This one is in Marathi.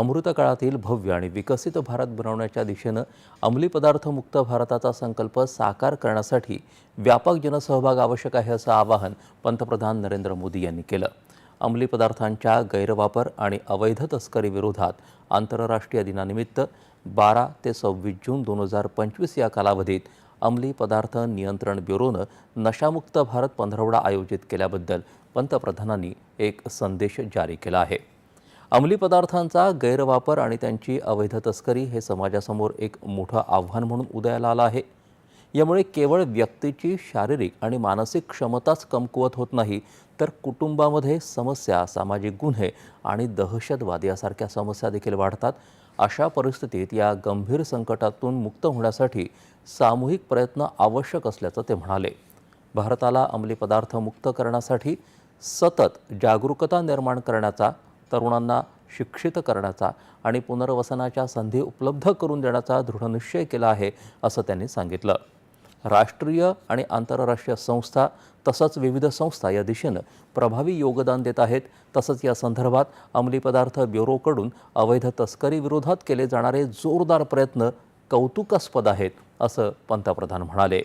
अमृतकाळातील भव्य आणि विकसित भारत बनवण्याच्या दिशेनं अंमली पदार्थ मुक्त भारताचा संकल्प साकार करण्यासाठी व्यापक जनसहभाग आवश्यक आहे असं आवाहन पंतप्रधान नरेंद्र मोदी यांनी केलं। अंमली पदार्थांच्या गैरवापर आणि अवैध तस्करी विरोधात आंतरराष्ट्रीय दिनानिमित्त 12 ते 26 जून 2025 या कालावधीत अंमली पदार्थ नियंत्रण ब्युरोनं नशामुक्त भारत पंधरवडा आयोजित केल्याबद्दल पंतप्रधानांनी एक संदेश जारी केला आहे। अंमली पदार्थांचा गैरवापर आणि त्यांची अवैध तस्करी हे समाजासमोर एक मोठं आव्हान म्हणून उदयाला आलं आहे। यामुळे केवळ व्यक्तीची शारीरिक आणि मानसिक क्षमताच कमकुवत होत नाही, तर कुटुंबामध्ये समस्या, सामाजिक गुन्हे आणि दहशतवाद यासारख्या समस्या देखील वाढतात। अशा परिस्थितीत या गंभीर संकटातून मुक्त होण्यासाठी सामूहिक प्रयत्न आवश्यक असल्याचं ते म्हणाले। भारताला अंमली पदार्थ मुक्त करण्यासाठी सतत जागरूकता निर्माण करण्याचा, तरुणांना शिक्षित करण्याचा आणि पुनर्वसनाच्या संधी उपलब्ध करून देण्याचा दृढनिश्चय केला आहे असं त्यांनी सांगितलं। राष्ट्रीय आणि आंतरराष्ट्रीय संस्था तसंच विविध संस्था या दिशेनं प्रभावी योगदान देत आहेत। तसंच या संदर्भात अंमली पदार्थ ब्युरोकडून अवैध तस्करी विरोधात केले जाणारे जोरदार प्रयत्न कौतुकास्पद आहेत असं पंतप्रधान म्हणाले।